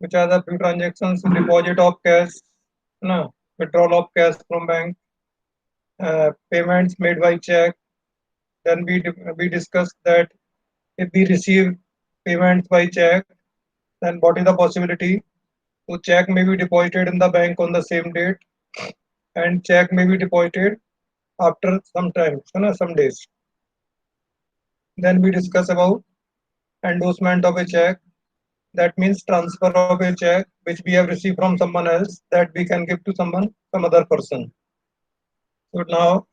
which are the few transactions: deposit of cash, no, withdrawal of cash from bank, payments made by check. Then we discussed that if we receive payments by check, then what is the possibility? So check may be deposited in the bank on the same date, and check may be deposited after some time, some days. Then we discuss about endorsement of a check. That means transfer of a check which we have received from someone else that we can give to someone, some other person. So now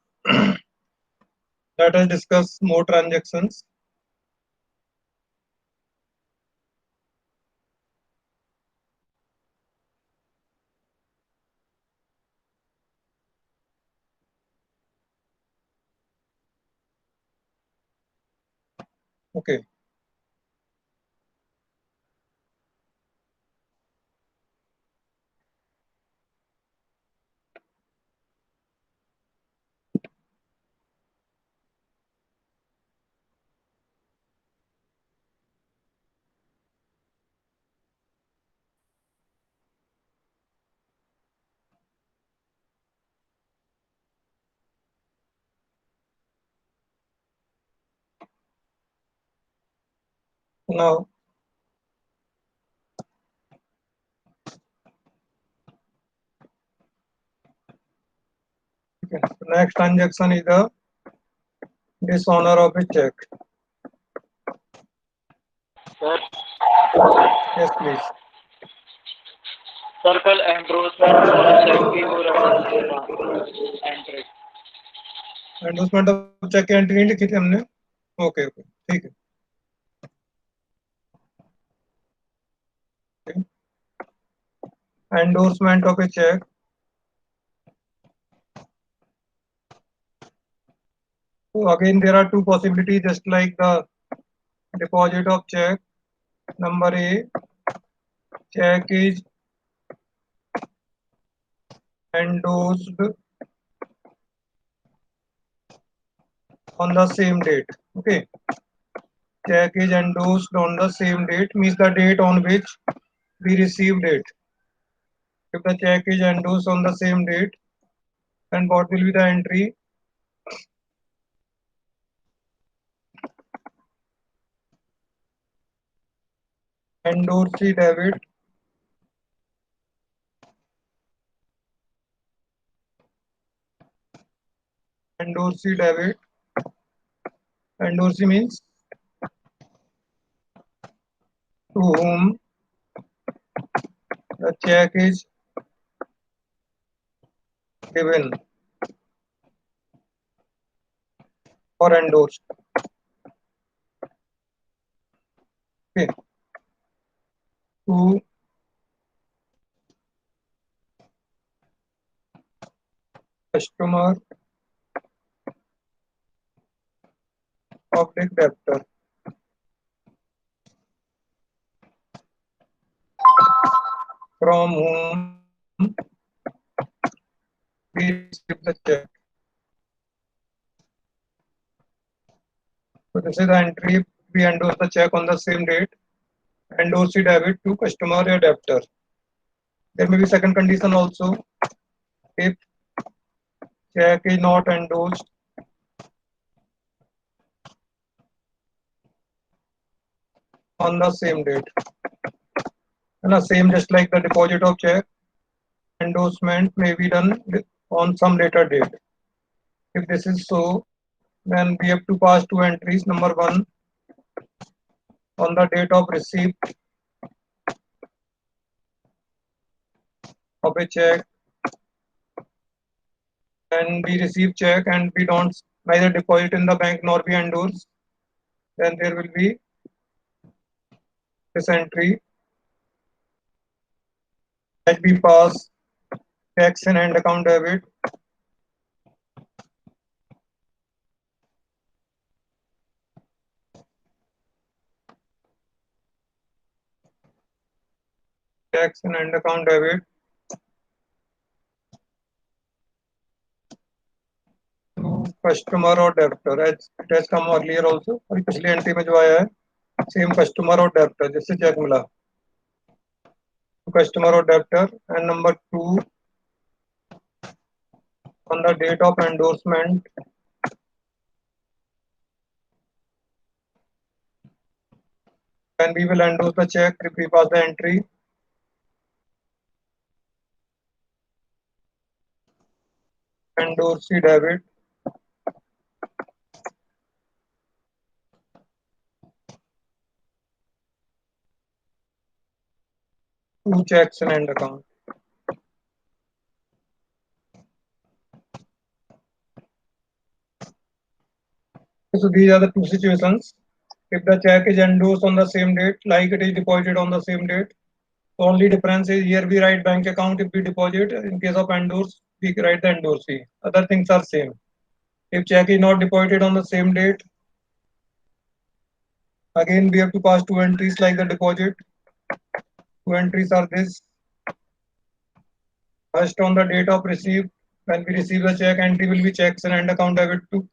let us discuss more transactions. Okay. Now, okay. Next transaction is the dishonor of a check. Sir, Yes, please. circle endorsement for a check की हो रहा है ना entry. Endorsement of check की entry नहीं लिखी थी हमने. ओके ओके ठीक है. Endorsement of a check. So again, there are two possibilities, just like the deposit of check. Number A, check is endorsed on the same date. Okay, check is endorsed on the same date means the date on which we received it. If the check is endorsed on the same date, then what will be the entry? Endorsee debit endorsee debit. Endorsee means to whom the check is given or endorsed. Okay, to customer, public debtor, from whom we receive the check. So this is the entry. We endorse the check on the same date. Endorse the debit to customer or debtor. There may be second condition also. If check is not endorsed on the same date, and the same just like the deposit of check, endorsement may be done on some later date. If this is so, then we have to pass two entries. Number one, on the date of receipt of a check, and we receive check and we don't neither deposit in the bank nor we endorse, then there will be this entry that we pass tax and end account debit tax and end account debit to customer or debtor, as it has come earlier also. और पिछली entry में जो आया है same customer और debtor जिससे check मिला. customer or debtor, and number 2, on the date of endorsement, when we will endorse the check, if we pass the entry, endorse debit, two checks in end account. So these are the two situations. If the check is endorsed on the same date, like it is deposited on the same date, the only difference is here we write bank account if we deposit. In case of endorse, we write the endorsee. Other things are same. If check is not deposited on the same date, again we have to pass two entries like the deposit. Two entries are this. First, on the date of receipt, when we receive the check, entry will be checks and end account debit to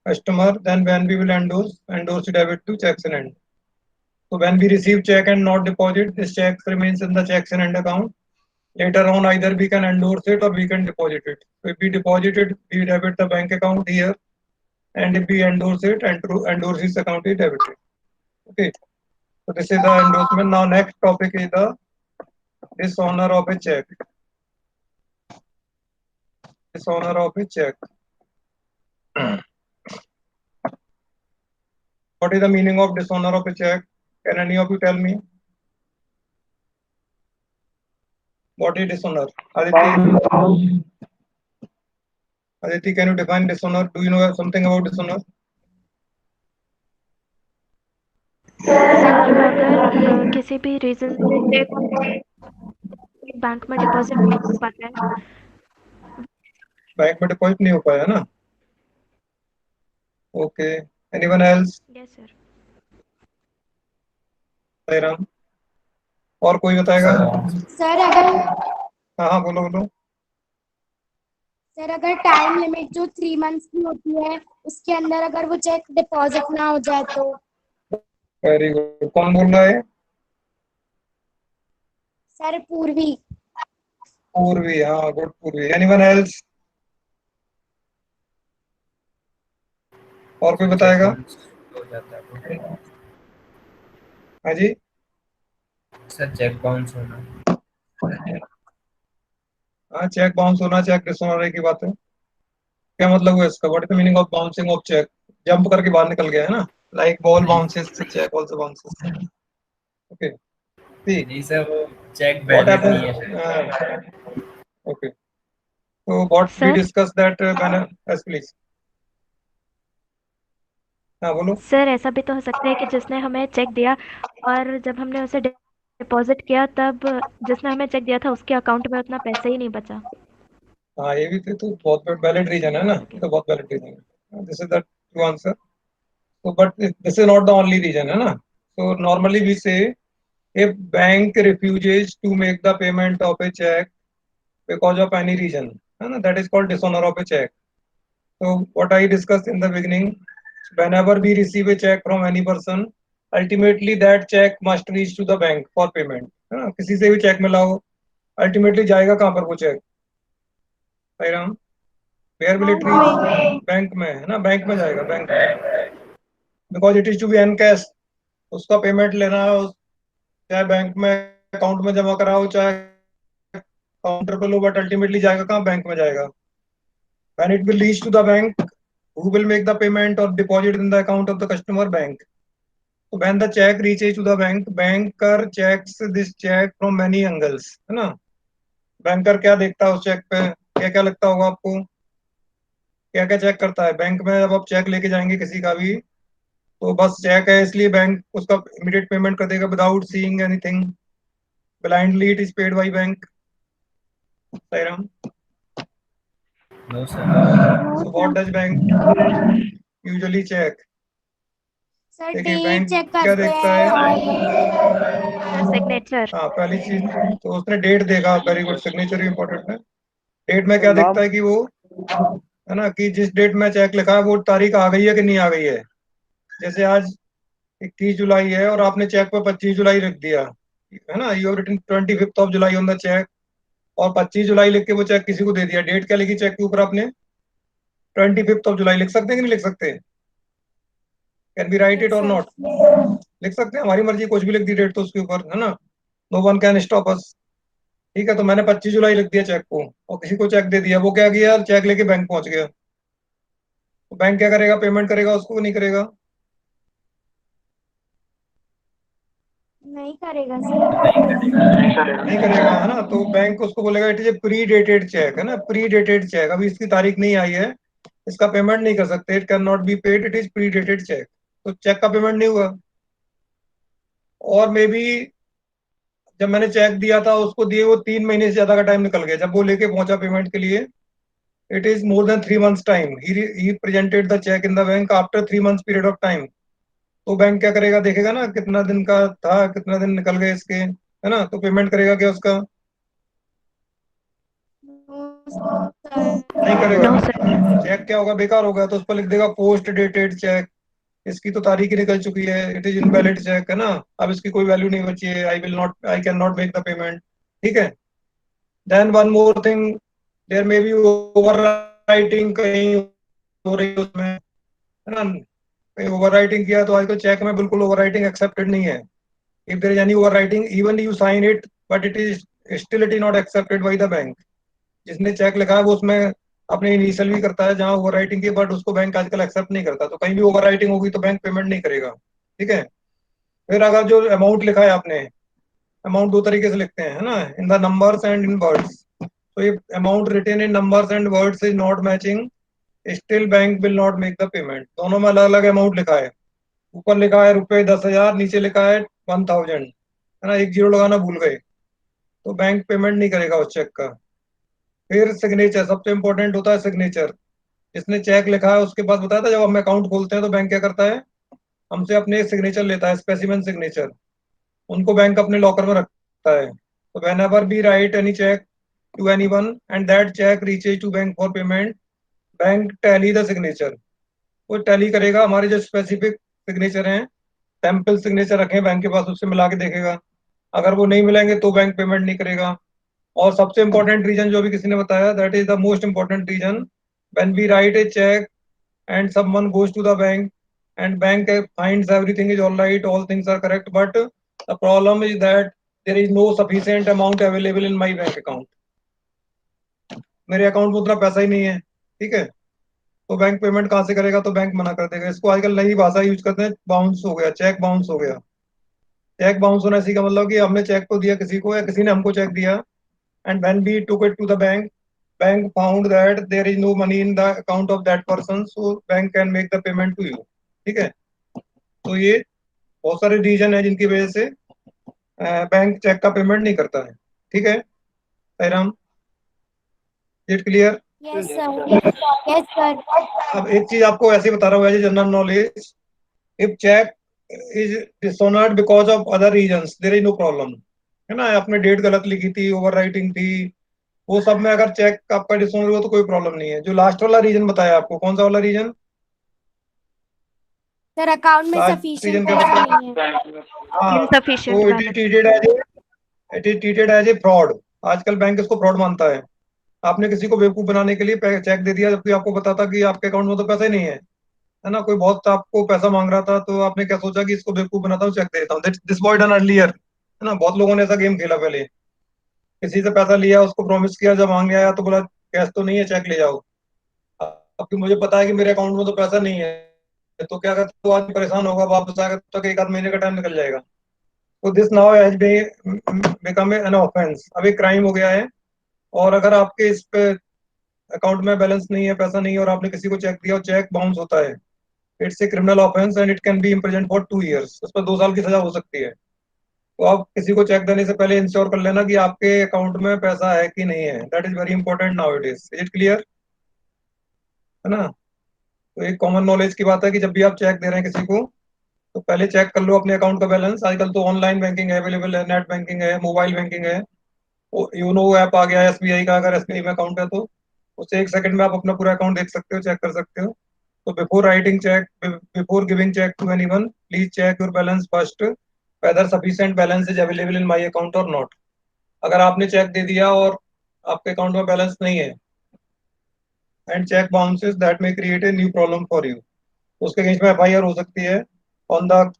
customer. Then when we will endorse debit to checks and end. So when we receive check and not deposit, this check remains in the checks and end account. Later on, either we can endorse it or we can deposit it. So if we deposit it, we debit the bank account here, and if we endorse it, and endorse this account is debited. Okay. So this is the endorsement. Now next topic is the dishonor of a check. Dishonor of a check. What is the meaning of dishonor of a check? Can any of you tell me? What is dishonor? Aditi, can you define dishonor? Do you know something about dishonor? Sir अगर किसी भी reason से cheque bank में deposit नहीं हो पाता है। Bank में डिपॉजिट नहीं हो पाया ना? Okay, anyone else? Yes sir. Sairam, और कोई बताएगा? सर अगर हाँ बोलो बोलो। सर अगर टाइम लिमिट जो 3 मंथ्स की होती है उसके अंदर अगर वो चेक डिपॉजिट ना हो जाए तो? Very good. कौन बोल रहा है? सर पूर्वी। पूर्वी, हाँ गुड पूर्वी। Anyone else? और कोई बताएगा? हो जाता है हाँ जी सर, चेक बाउंस होना। हाँ, चेक बाउंस होना, चेक डिसऑनर की बात है। क्या मतलब हुआ इसका? What is the meaning of bouncing of cheque? Jump करके बाहर निकल गया है ना, like ball bounces, cheque also bounces. Okay, see नहीं सर, वो चेक व्हाट वैलिड नहीं है। Happens? Okay, so what we sir discussed that yes please, हाँ बोलो। सर ऐसा भी तो हो सकता है कि जिसने हमें चेक दिया और जब हमने उसे डिपॉज़िट किया तब जिसने हमें चेक दिया था उसके अकाउंट में उतना पैसा ही नहीं बचा। हाँ ये भी तो बहुत वैलिड रीजन है ना, ओके। तो बहुत वैलिड रीजन है। This is the true answer. so but this is not the only reason है ना। so normally we say if bank refuses to make the payment of a check because of any reason, है ना, that is called dishonor of a check. so what I discussed in the beginning, whenever we receive a check from any person, ultimately that check must reach to the bank for payment, है ना। किसी से भी check मिला हो, ultimately जाएगा कहाँ पर वो cheque? Ram, where will it reach? Bank में, है ना, बैंक में जाएगा, बैंक में, because it is to be an cash. उसका पेमेंट लेना हो, चाहे बैंक में अकाउंट में जमा करा हो, चाहे काउंटर पे लो, बट अल्टीमेटली जाएगा कहाँ? बैंक में जाएगा। when it will reach to the bank, who will make the payment or deposit in the account of the customer? Bank. so when the check reaches to the bank, banker checks this check from many angles, है ना। Banker क्या देखता है उस check पे? क्या क्या लगता होगा आपको? क्या क्या चेक करता है बैंक में? जब आप चेक लेके जाएंगे किसी का भी, तो बस चेक है इसलिए बैंक उसका इमीडिएट पेमेंट कर देगा without seeing anything, blindly it is paid by bank. Sairam, no sir. so what does bank usually check? Sir देखिए डेट बैंक चेक क्या करते देखता हैं है? Sir signature. हाँ पहली चीज तो उसने डेट देखा, वेरी गुड, सिग्नेचर भी इंपॉर्टेंट है। डेट में क्या देखता है कि वो, है ना, कि जिस डेट में चेक लिखा है वो तारीख आ गई है कि नहीं आ गई है। जैसे आज 21 जुलाई है और आपने चेक पे 25 जुलाई रख दिया, है ना, you have written 25th of July on the cheque, और 25 जुलाई लिख के वो चेक किसी को दे दिया। डेट क्या लिखी चेक के ऊपर आपने? 25th of July। लिख सकते हैं कि नहीं लिख सकते? Can be right it Yes, और sir. नॉट? लिख सकते हैं, हमारी मर्जी, कुछ भी लिख दी डेट तो उसके ऊपर, है ना। No one can stop us. ठीक है, तो मैंने 25 जुलाई लिख दिया चेक को, और किसी को चेक दे दिया। वो क्या किया, चेक लेके बैंक पहुंच गया। तो बैंक क्या करेगा, पेमेंट करेगा उसको, नहीं करेगा? नहीं करेगा सर। नहीं करेगा, है ना। तो बैंक उसको बोलेगा it is a pre dated cheque, है ना, प्री डेटेड चेक, अभी इसकी तारीख नहीं आई है, इसका पेमेंट नहीं कर सकते, it can not be paid, it is pre dated cheque. तो चेक का पेमेंट नहीं हुआ। और मे बी जब मैंने चेक दिया था उसको दिए वो 3 महीने से ज्यादा का टाइम निकल गया, जब वो लेके पहुंचा पेमेंट के लिए, it is more than 3 months time, he presented the cheque in the bank after 3 months period of time. तो बैंक क्या करेगा, देखेगा ना कितना दिन का था, कितना दिन निकल गए इसके, है ना, तो पेमेंट करेगा क्या उसका? No, sir. नहीं करेगा। No sir. चेक क्या होगा, बेकार होगा, तो उस पर लिख देगा पोस्ट डेटेड चेक, इसकी तो तारीख ही निकल चुकी है, इट इज इनवैलिड चेक, है ना, अब इसकी कोई वैल्यू नहीं बची है, I can not make the payment. ठीक है। Then one more thing, there may be over writing कहीं हो रही है उसमें, है ना। कहीं ओवर राइटिंग किया तो आजकल चेक में बिल्कुल ओवर राइटिंग एक्सेप्टेड नहीं है। If there is any over writing, even you sign it, but it is still it is not accepted by the bank. जिसने चेक लिखा है वो उसमें अपने इनिशियल भी करता है जहां ओवर राइटिंग की, बट उसको बैंक आजकल एक्सेप्ट नहीं करता। तो कहीं भी ओवर राइटिंग होगी तो बैंक पेमेंट नहीं करेगा। ठीक है। फिर अगर जो अमाउंट लिखा है आपने, अमाउंट दो तरीके से लिखते हैं, है ना, in the numbers and in words. तो ये amount written in numbers and words is not matching, still bank will not make the payment. दोनों में अलग अलग अमाउंट लिखा है, ऊपर लिखा है रुपए 10,000, नीचे लिखा है 1,000, है ना, एक जीरो लगाना भूल गए, तो बैंक पेमेंट नहीं करेगा उस चेक का। फिर सिग्नेचर, सबसे इंपॉर्टेंट होता है सिग्नेचर। जिसने चेक लिखा है उसके पास, बताया था जब हम अकाउंट खोलते हैं तो बैंक क्या करता है, हमसे अपने सिग्नेचर लेता है, स्पेसिमेन सिग्नेचर, उनको बैंक अपने लॉकर में रखता है। तो whenever we write any cheque to any one and that cheque reaches to bank for payment, bank tally the signature. वो टैली करेगा हमारे जो स्पेसिफिक सिग्नेचर हैं, सैंपल सिग्नेचर रखे हैं बैंक के पास, उससे मिला के देखेगा। अगर वो नहीं मिलेंगे तो बैंक पेमेंट नहीं करेगा। और सबसे इंपॉर्टेंट रीजन जो भी किसी ने बताया, that is the most important reason, when we write a cheque and someone goes to the bank and bank finds everything is all right, all things are correct, but the problem is that there is no sufficient amount available in my bank account, मेरे account में उतना पैसा ही नहीं है। ठीक है। तो bank payment कहाँ से करेगा, तो बैंक मना कर देगा। इसको आजकल नई भाषा यूज करते हैं, बाउंस हो गया, चेक बाउंस हो गया। चेक बाउंस होना इसी का मतलब कि हमने चेक को दिया किसी को, या किसी ने हमको चेक दिया, and when we took it to the bank, bank found that there is no money in the account of that person, so bank can make the payment to you. ठीक है। तो ये बहुत सारे रीजन है जिनकी वजह से बैंक चेक का पेमेंट नहीं करता है। ठीक है Sairam, it clear? Yes, Yes, sir. sir. Yes, sir. अब एक चीज आपको ऐसे ही बता रहा हूँ as general knowledge, if cheque is dishonoured because of other reasons there is no problem, है ना, आपने डेट गलत लिखी थी, ओवर राइटिंग थी, वो सब में अगर चेक आपका डिसऑनर हुआ तो कोई प्रॉब्लम नहीं है। जो लास्ट वाला रीजन बताया आपको, कौन सा वाला रीजन? सर अकाउंट में लास्ट रीजन सफिशिएंट क्या पैसा बताया? नहीं है। Thank you. हाँ, इनसफिशिएंट तो balance. It is treated as a fraud. आजकल बैंक इसको फ्रॉड मानता है। आपने किसी को बेवकूफ बनाने के लिए चेक दे दिया, जबकि आपको पता था कि आपके अकाउंट में तो पैसा ही नहीं है ना, कोई बहुत आपको पैसा मांग रहा था, तो आपने क्या सोचा कि इसको बेवकूफ बनाता हूँ, चेक दे देता हूँ, दिस बॉय डन अर्लियर, है ना। बहुत लोगों ने ऐसा गेम खेला पहले, किसी से पैसा लिया, उसको प्रॉमिस किया, जब मांगने आया तो बोला कैश तो नहीं है, चेक ले जाओ। अब कि मुझे पता है कि मेरे अकाउंट में तो पैसा नहीं है, तो क्या करता, तो आदमी परेशान होगा, वापस आएगा तब तक एक आध महीने का टाइम निकल जाएगा। तो this now has become an offence, अब एक क्राइम हो गया है। और अगर आपके इस पे अकाउंट में बैलेंस नहीं है, पैसा नहीं है, और आपने किसी को चेक दिया और चेक बाउंस होता है, it's a criminal offence and it can be imprison for 2 years, उस पर 2 साल की सजा हो सकती है। तो आप किसी को चेक देने से पहले इंश्योर कर लेना कि आपके अकाउंट में पैसा है कि नहीं है, that is very important now it clear, है ना। तो एक कॉमन नॉलेज की बात है कि जब भी आप चेक दे रहे हैं किसी को, तो पहले चेक कर लो अपने अकाउंट का बैलेंस। आजकल तो ऑनलाइन बैंकिंग अवेलेबल है, नेट बैंकिंग है, मोबाइल बैंकिंग है, यूनो ऐप आ गया है एसबीआई का, अगर एसबीआई में अकाउंट है तो उससे 1 सेकंड में आप अपना पूरा अकाउंट देख सकते हो, चेक कर सकते हो। तो before writing cheque, before giving cheque to anyone, please check your balance first whether sufficient balance is available in my account or not. अगर आपने चेक दे दिया और आपके अकाउंट में बैलेंस नहीं है and cheque bounces that may create a new problem for you, उसके against में एफआईआर हो सकती है on the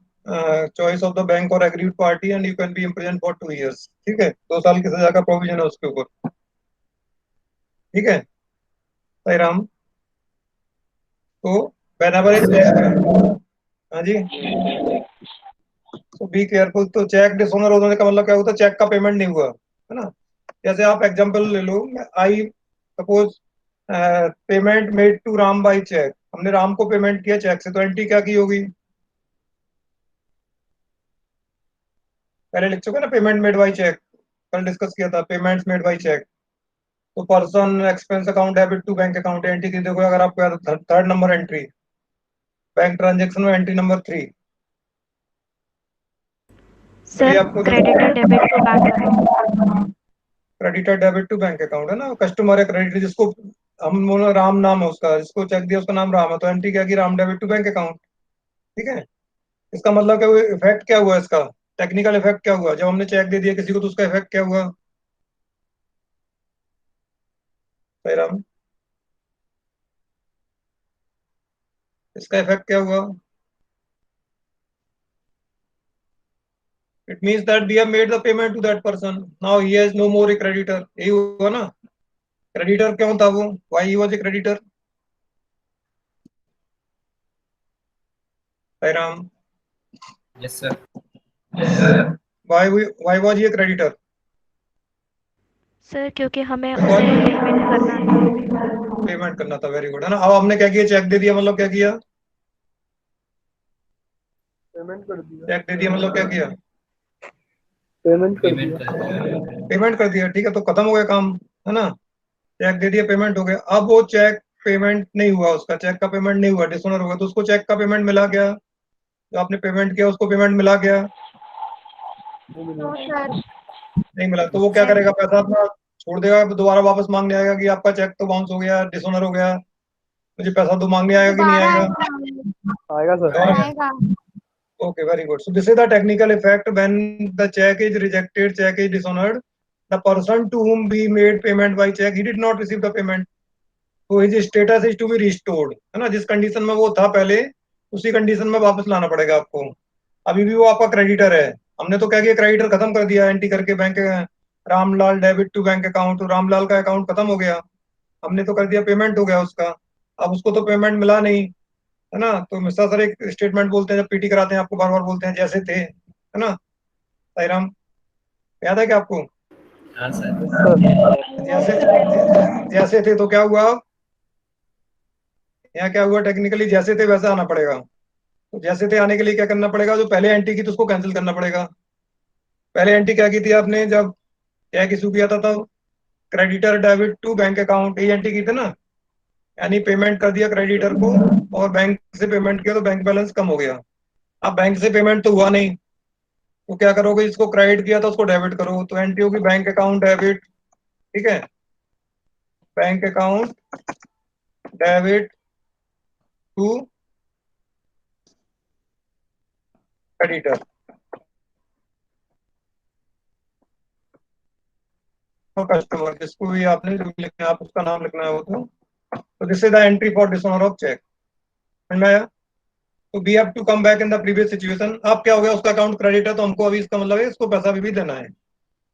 choice of the bank और aggrieved party and you can be imprison for 2 years। ठीक है, 2 साल की सजा का प्रोविजन है उसके ऊपर। ठीक है सही राम। तो whenever a check, हाँ जी, तो बी केयरफुल। तो चेक डिसऑनर होने का मतलब क्या होता है? चेक का पेमेंट नहीं हुआ, है ना। जैसे आप एग्जांपल ले लो, I suppose payment made to Ram by cheque, हमने राम को पेमेंट किया चेक से, तो एंट्री क्या की होगी? पहले लिख चुके ना, पेमेंट मेड बाय चेक, कल डिस्कस किया था पेमेंट्स मेड बाय चेक। तो person expense account debit to bank account, entry की देखो अगर आपको याद, third number entry, bank transaction में एंट्री नंबर 3। सर आपको creditor debit to bank account. Creditor debit to bank account है ना, कस्टमर है क्रेडिटर, जिसको हम बोलो राम नाम है उसका, जिसको चेक दिया उसका नाम राम है, तो एंट्री क्या की? Ram debit to bank account. ठीक है, इसका मतलब क्या हुआ? इफेक्ट क्या हुआ इसका? टेक्निकल इफेक्ट क्या हुआ? जब हमने चेक दे दिया किसी को तो उसका इफेक्ट क्या हुआ? सही राम, इसका इफेक्ट क्या हुआ? It means that we have made the payment to that person, now he has no more a creditor. यही हुआ ना। क्रेडिटर क्यों था वो? Why he was a creditor? सही Ram, yes sir. Why was he a creditor? Sir क्योंकि हमें उसे पेमेंट करना था। पेमेंट करना था, वेरी गुड, है ना। अब हमने क्या किया? चेक दे दिया, मतलब क्या किया? पेमेंट कर दिया। चेक दे दिया मतलब क्या किया? पेमेंट कर पेमेंट दिया। कर दिया। पेमेंट कर दिया। ठीक है, तो खत्म हो गया काम, है ना। चेक दे दिया, पेमेंट हो गया। अब वो चेक पेमेंट नहीं हुआ, उसका चेक का पेमेंट नहीं हुआ, डिसऑनर हो गया, तो उसको चेक का पेमेंट मिला क्या? जो आपने पेमेंट किया उसको पेमेंट मिला क्या? नो सर, नहीं मिला। तो वो क्या चेक करेगा? पैसा अपना छोड़ देगा, दोबारा वापस मांगने आएगा कि आपका चेक तो बाउंस हो गया, डिसऑनर हो गया, मुझे पैसा दो, मांगने आएगा कि नहीं दोबारा आएगा? आएगा। आएगा सर। आएगा। Okay, very good. So this is the technical effect when the check is rejected, check is dishonored. The person to whom we made payment by check, he did not receive the payment. So his status is to be restored, है ना। जिस condition में वो था पहले, उसी condition में वापस लाना पड़ेगा आपको। अभी भी वो आपका क्रेडिटर है। हमने तो क्या किया? क्रेडिटर खत्म कर दिया एंट्री करके, bank Ramlal debit to bank account, Ramlal का अकाउंट खत्म हो गया, हमने तो कर दिया, पेमेंट हो गया उसका। अब उसको तो पेमेंट मिला नहीं, है ना। तो मिश्रा सर एक स्टेटमेंट बोलते हैं जब पीटी कराते हैं, आपको बार बार बोलते हैं जैसे थे, है ना। साईराम, याद है क्या आपको? हाँ सर। जैसे जैसे थे तो क्या हुआ? यहाँ क्या हुआ? टेक्निकली जैसे थे वैसा आना पड़ेगा। तो जैसे थे आने के लिए क्या करना पड़ेगा? जो पहले एंट्री की तो उसको कैंसिल करना पड़ेगा। पहले एंट्री क्या की थी आपने जब चेक इशू किया था? तब creditor debit to bank account, ये एंट्री की थी ना। यानी पेमेंट कर दिया क्रेडिटर को और बैंक से पेमेंट किया, तो बैंक बैलेंस कम हो गया। अब बैंक से पेमेंट तो हुआ नहीं, तो क्या करोगे? इसको क्रेडिट किया था उसको डेबिट करो, तो एंट्री होगी बैंक अकाउंट डेबिट। ठीक है, bank account debit to creditor, और कस्टमर, जिसको भी आपने जो भी लिखना है, आप उसका नाम लिखना है वो। तो this is the entry for dishonour of cheque. समझ में आया? तो we have to come back in the previous situation. अब क्या हो गया? उसका अकाउंट क्रेडिट है, तो हमको अभी इसका मतलब है इसको पैसा भी देना है।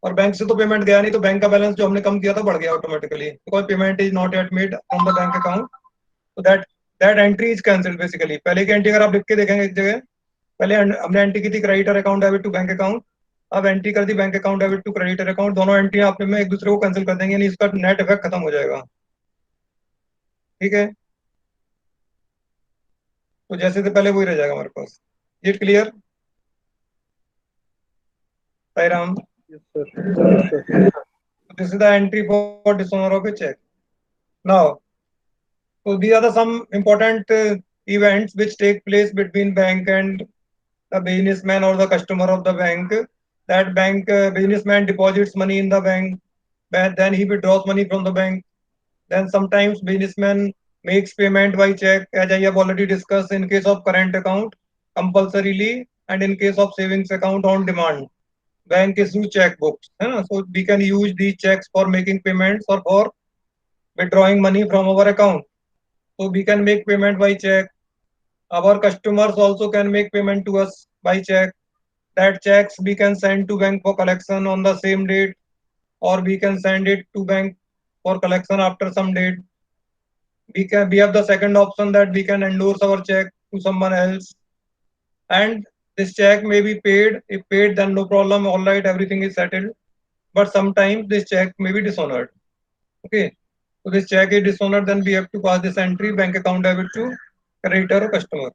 और बैंक से तो पेमेंट गया नहीं, तो बैंक का बैलेंस जो हमने कम किया था बढ़ गया automatically, because payment is not yet made from the bank account. तो that entry is cancelled basically. पहले की एंट्री अगर आप लिख के देखेंगे एक जगह, पहले हमने एंट्री की थी creditor account debit to bank account, अब एंट्री कर दी bank account debit to creditor account. दोनों एंट्री आपने में एक दूसरे को कैंसिल कर देंगे, यानी इसका नेट इफेक्ट खत्म हो जाएगा। ठीक है, तो जैसे से पहले वही रह जाएगा हमारे पास। It clear? Sairam, yes sir. This is the entry for dishonour of a cheque. Now, so these are the some important events which take place between bank and the businessman or the customer of the bank. That bank businessman deposits money in the bank, then he withdraws money from the bank. Then sometimes businessman makes payment by check, as I have already discussed in case of current account, compulsorily and in case of savings account on demand, bank issue checkbooks, है ना? So we can use these checks for making payments or for withdrawing money from our account. So we can make payment by check. Our customers also can make payment to us by check. That checks we can send to bank for collection on the same date, or we can send it to bank for collection after some date. We have the second option that we can endorse our check to someone else, and this check may be paid. If paid, then no problem, all right, everything is settled. But sometimes this check may be dishonored. Okay, so this check is dishonored, then we have to pass this entry bank account debit to creditor or customer.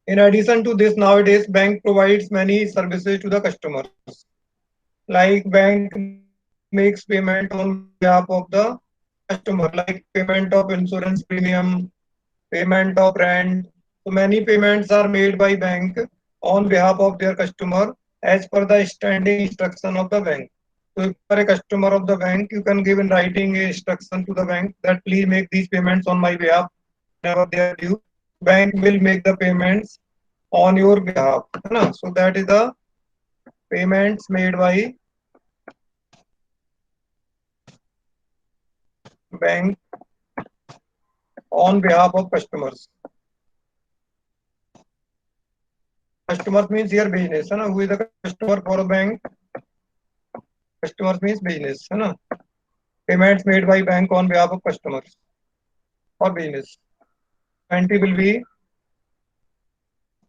In addition to this, nowadays bank provides many services to the customers. Like bank makes payment on behalf of the customer, like payment of insurance premium, payment of rent. So many payments are made by bank on behalf of their customer as per the standing instruction of the bank. So if you are a customer of the bank, you can give in writing a instruction to the bank that please make these payments on my behalf whenever they are due. Bank will make the payments on your behalf. है ना? So that is the payments made by bank on behalf of customers. Customers means here business, है ना? Who is the customer for a bank? Customers means business, है ना? Payments made by bank on behalf of customers or business. Entry will be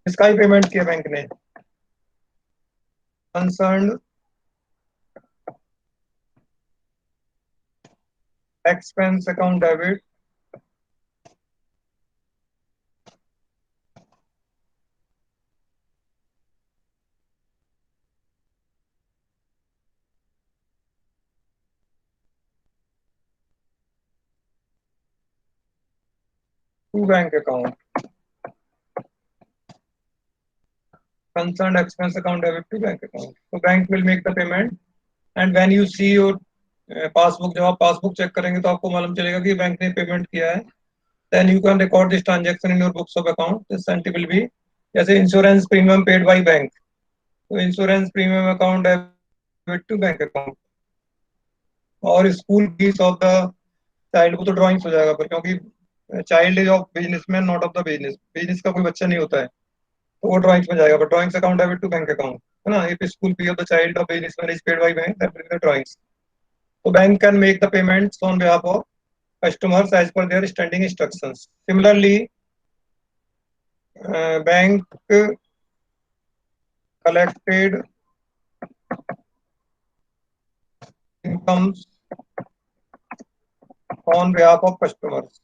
इसका ही payment किया bank ने. Concerned expense account debit to bank account. Concerned expense account debit to bank account. So bank will make the payment, and when you see your passbook, जब आप passbook check करेंगे तो आपको मालूम चलेगा कि बैंक ने पेमेंट किया है. Then you can record this transaction in your books of account. This entry will be जैसे insurance premium paid by bank, तो insurance premium account debit to bank account. और school fees of the child को तो drawings हो जाएगा, पर क्योंकि child is of businessman not of the business, business का कोई बच्चा नहीं होता है, तो वो ड्राइंग्स में जाएगा. But drawings account debit to bank account, है ना? If school fee of the child of businessman is paid by bank, that will be the drawings. So bank can make the payments on behalf of customers as per their standing instructions. Similarly, bank collected incomes on behalf of customers.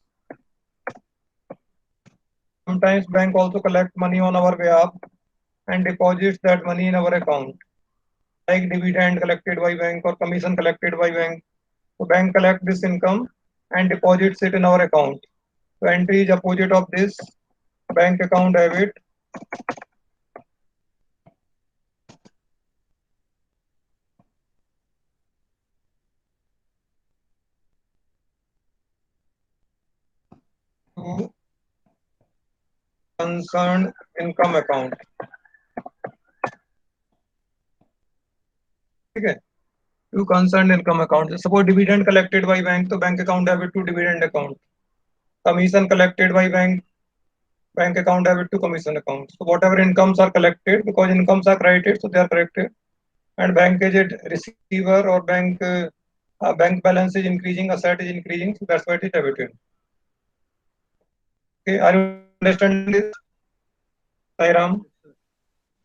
Sometimes bank also collect money on our behalf and deposits that money in our account, like dividend collected by bank or commission collected by bank. So bank collect this income and deposits it in our account. So entry is opposite of this, bank account debit to concerned income account. ठीक है, to concerned income account. Suppose dividend collected by bank, तो bank account debit to dividend account. Commission collected by bank, bank account debit to commission account. So whatever incomes are collected, because incomes are credited, so they are collected. And bank is a receiver, or bank balance is increasing, asset is increasing, so that's why it is debited. Okay, are you understanding this, Sairam?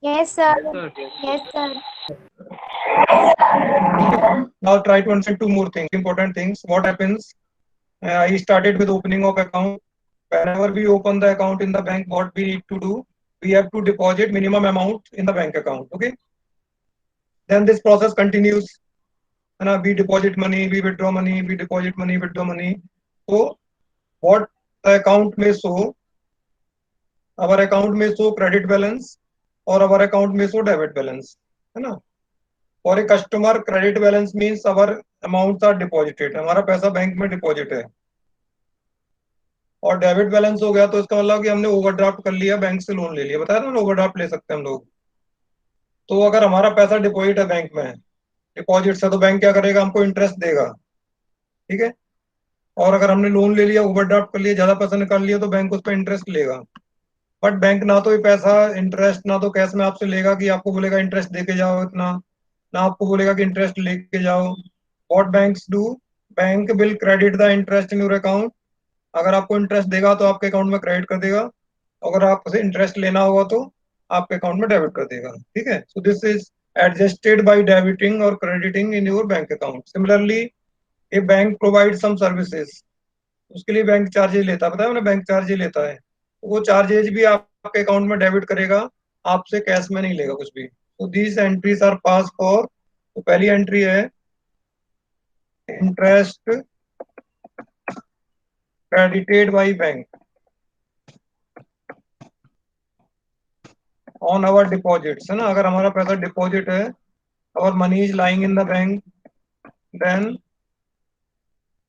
Yes, sir. Sir. Yes, sir. Now try to understand two more things, important things. What happens? I started with opening of account. Whenever we open the account in the bank, what we need to do? We have to deposit minimum amount in the bank account. Okay. Then this process continues. And we deposit money, we withdraw money, we deposit money, withdraw money. So what the account may show? Our account may show credit balance, or our account may show debit balance. है ना? For a customer, credit balance means our amounts are deposited. हमारा पैसा bank में deposit है. और debit balance हो गया तो इसका मतलब कि हमने ओवरड्राफ्ट कर लिया, बैंक से लोन ले लिया। बताया था ना, ओवरड्राफ्ट ले सकते हैं हम लोग। तो अगर हमारा पैसा डिपॉजिट है बैंक में, डिपॉजिट से, तो बैंक क्या करेगा, हमको इंटरेस्ट देगा। ठीक है। और अगर हमने लोन ले लिया, ओवरड्राफ्ट कर लिया, ज्यादा पैसा निकाल लिया, तो बैंक उस पर इंटरेस्ट लेगा। बट बैंक ना तो ये पैसा इंटरेस्ट ना तो कैश में आपसे लेगा कि आपको बोलेगा इंटरेस्ट दे के जाओ इतना, ना आपको बोलेगा कि इंटरेस्ट लेके जाओ। What banks do, bank will credit the interest in your account. अगर आपको इंटरेस्ट देगा तो आपके अकाउंट में क्रेडिट कर देगा, अगर आपसे इंटरेस्ट लेना होगा तो आपके अकाउंट में डेबिट कर देगा। ठीक है। So this is adjusted by debiting और crediting in your bank account. Similarly a bank provide some services, उसके लिए बैंक चार्जेज लेता है, पता है ना, बैंक चार्जेज लेता है। तो वो चार्जेज भी आपके अकाउंट में डेबिट करेगा, आपसे कैश में नहीं लेगा कुछ भी। तो these entries are pass for, तो पहली एंट्री है interest credited by bank on our deposits, है ना। अगर हमारा पैसा डिपॉजिट है, और money is lying in the bank, then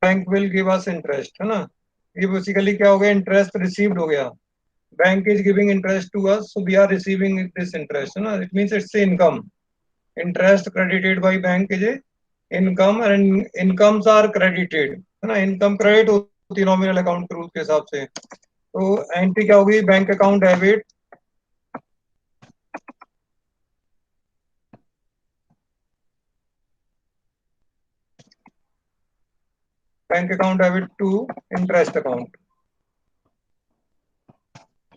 bank will give us interest, है ना। ये बेसिकली क्या हो गया, इंटरेस्ट रिसीव्ड हो गया। Bank is giving interest to us, so we are receiving this interest, है ना। It means it's income. Interest credited by bank is income, and incomes are credited, है ना। इनकम क्रेडिट होती है नॉमिनल अकाउंट के rule के हिसाब से। तो एंट्री क्या होगी, bank account debit bank account debit to interest account.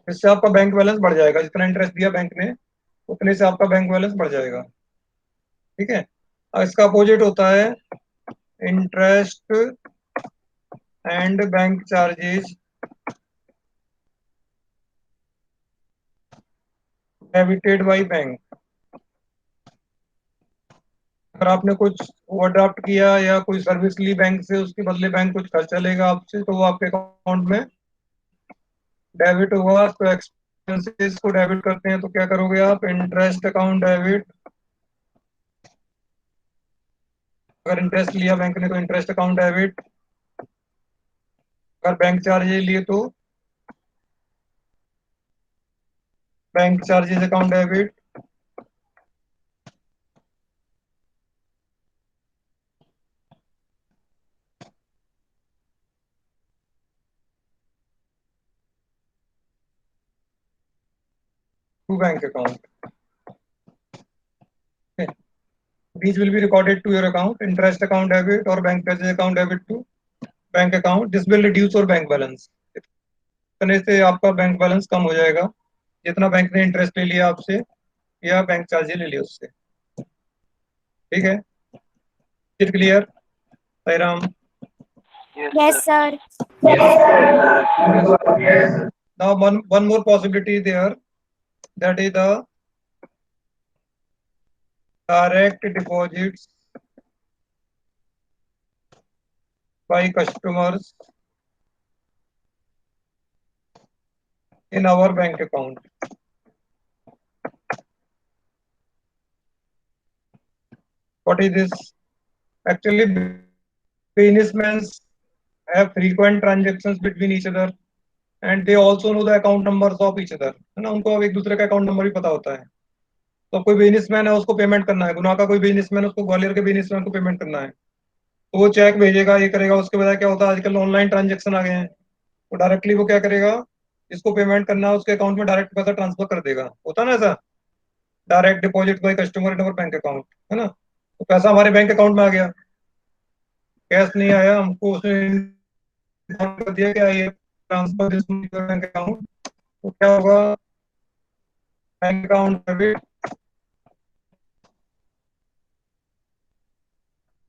इससे आपका बैंक बैलेंस बढ़ जाएगा, जितना इंटरेस्ट दिया बैंक ने उतने से आपका बैंक बैलेंस बढ़ जाएगा। ठीक है। और इसका अपोजिट होता है interest and bank charges debited by bank. अगर आपने कुछ ओवरड्राफ्ट किया या कोई सर्विस ली बैंक से, उसके बदले बैंक कुछ खर्चा लेगा आपसे, तो वो आपके अकाउंट में डेबिट हुआ। तो एक्सपेंसेस को डेबिट करते हैं तो क्या करोगे आप, इंटरेस्ट अकाउंट डेबिट। अगर इंटरेस्ट लिया बैंक ने तो इंटरेस्ट अकाउंट डेबिट, अगर बैंक चार्जेस लिए तो bank charges account debit. To bank account, these will be recorded to your account, interest account debit or bank charges account debit to bank account. This will reduce your bank balance. इतने से आपका bank balance कम हो जाएगा, जितना bank ने interest ले लिया आपसे या बैंक चार्जेस ले लिया उससे। ठीक है, it clear Sairam? Yes, sir. Now one more possibility there, that is the direct deposits by customers in our bank account. What is this? Actually, businessmen have frequent transactions between each other and they also know the account numbers of each other, है ना। उनको अब एक दूसरे का account number भी पता होता है। तो कोई बिजनेसमैन है, उसको पेमेंट करना है, गुना का कोई बिजनेसमैन, उसको ग्वालियर के बिजनेसमैन को पेमेंट करना है, तो वो चेक भेजेगा, ये करेगा। उसके बाद क्या होता है, आजकल ऑनलाइन ट्रांजेक्शन आ गए हैं, तो डायरेक्टली वो क्या करेगा, जिसको पेमेंट करना है उसके अकाउंट में डायरेक्ट पैसा ट्रांसफर कर देगा। होता है ना ऐसा, direct deposit by customer in our bank account, है ना। तो पैसा हमारे बैंक अकाउंट में आ गया, कैश नहीं आया, हमको उसने inform कर दिया क्या ये ट्रांसफर दिस बैंक अकाउंट। तो क्या होगा, bank account debit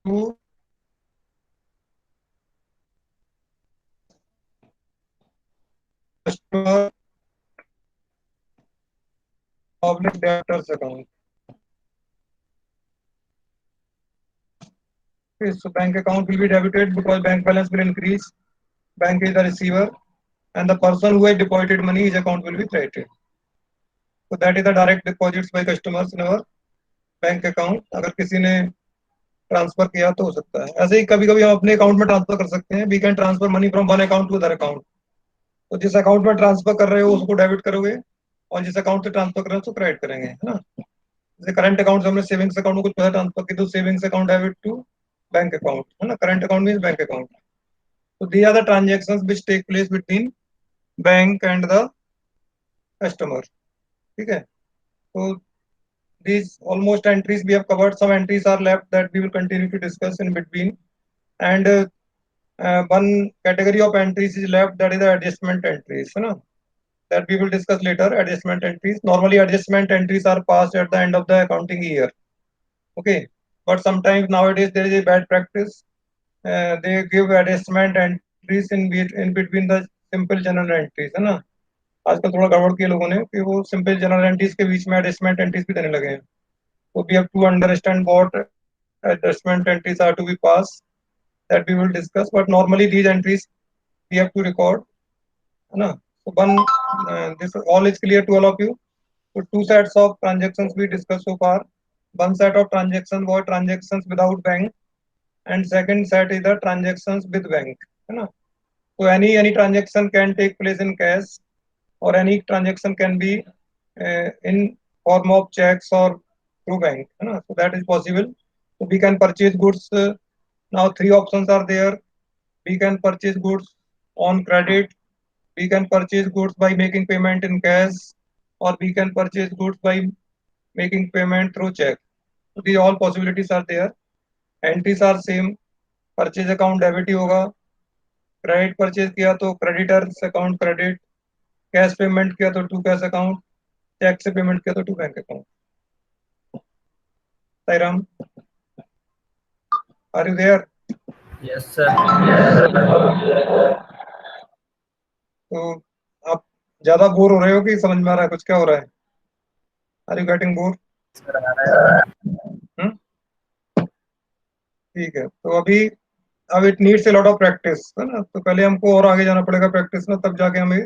to customer public debtors account. So bank account will be debited because bank balance will increase. Bank is the receiver, and the person who has deposited money, his account will be credited. So that is the direct deposits by customers in our bank account. अगर किसी ने transfer किया तो हो सकता है। ऐसे ही कभी कभी हम अपने अकाउंट में ट्रांसफर कर सकते हैं। We can transfer money from one account to other account. तो जिस अकाउंट में ट्रांसफर कर रहे हो उसको डेबिट करोगे और जिस अकाउंट से ट्रांसफर कर रहे हो उसको क्रेडिट करेंगे, है ना। जैसे करंट अकाउंट से हमने सेविंग्स अकाउंट में कुछ पैसा ट्रांसफर की तो savings account debit to bank account, है ना। Current account means bank account. तो these are the transactions which take place between bank and the customer, ठीक है। तो these almost entries we have covered. Some entries are left that we will continue to discuss in between, and one category of entries is left, that is the adjustment entries, you know, that we will discuss later. Adjustment entries, normally adjustment entries are passed at the end of the accounting year, okay, but sometimes nowadays there is a bad practice. They give adjustment entries in between the simple general entries, है ना। आजकल थोड़ा गड़बड़ किया लोगों ने कि वो सिंपल जनरल एंट्रीज के बीच में एडजस्टमेंट एंट्रीज भी देने लगे हैं। So we have to understand what adjustment entries are to be passed, that we will discuss. But normally these entries we have to record, है ना। So one, this all is clear to all of you. So two sets of transactions we discussed so far. One set of transactions were transactions without bank, and second set is the transactions with bank, है ना। So any transaction can take place in cash, or any transaction can be in form of checks or through bank, है ना। So that is possible. So we can purchase goods. Now three options are there. We can purchase goods on credit. We can purchase goods by making payment in cash, or we can purchase goods by making payment through check. So these all possibilities are there. Entries are same. Purchase account debit ही होगा, credit purchase किया तो creditors account credit, cash payment किया तो to cash account, cheque से payment किया तो to bank account. Sairam, are you there? Yes, sir. तो आप ज्यादा बोर हो रहे हो कि समझ में आ रहा है कुछ, क्या हो रहा है? Are you getting bore? Sir, आ रहा है। ठीक है। तो अभी अब it needs a lot of practice, है ना। तो पहले हमको और आगे जाना पड़ेगा प्रैक्टिस में, तब जाके हमें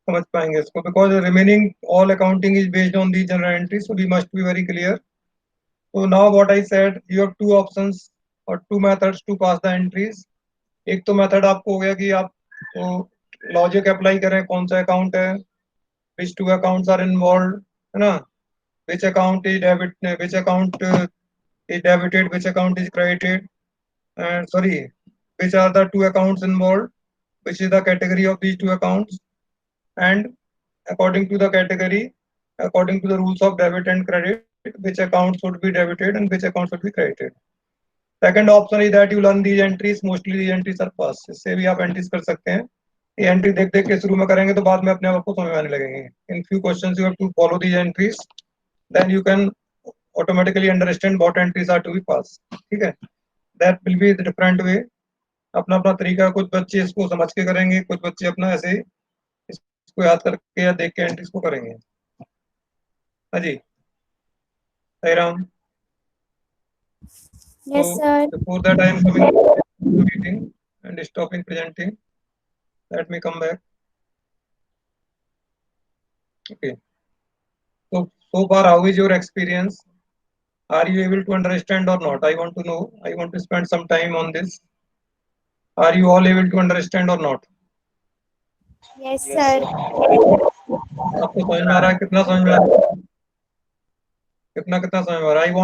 समझ पाएंगे इसको, because remaining all accounting is based on the journal entry, so we must be very clear. तो now what I said, you have two options और two methods to pass the entries. एक तो मेथड आपको हो गया कि आप तो लॉजिक अप्लाई करें, कौन सा अकाउंट है, which two accounts are involved, है ना, which account is debit, which account is debited, which account is credited, and sorry, which are the two accounts involved, which is the category of these two accounts, and according to the category, according to the rules of debit and credit, which account should be debited and which account should be credited. Second option is that you learn these entries, mostly these entries are passed, इससे भी आप entries कर सकते हैं। ये entry देख देख के शुरू में करेंगे तो बाद में अपने आप को समझ में आने लगेंगे। In few questions you have to follow these entries, then you can automatically understand what entries are to be pass, ठीक है। That will be different way, अपना अपना तरीका। कुछ बच्चे इसको समझ के करेंगे, कुछ बच्चे अपना ऐसे ही इसको याद करके या देख के एंट्रीज को करेंगे। हाँ जी, Sairam. Yes, sir. Before that I am coming to meeting and stopping presenting. Let me come back. Okay. So far, how is your experience? Are you able to understand or not? I want to know. I want to spend some time on this. Are you all able to understand or not? Yes, sir. आपको समझ में आ रहा है? कितना समझ में आ रहा है? कितना कितना समझ में आ रहा है? I want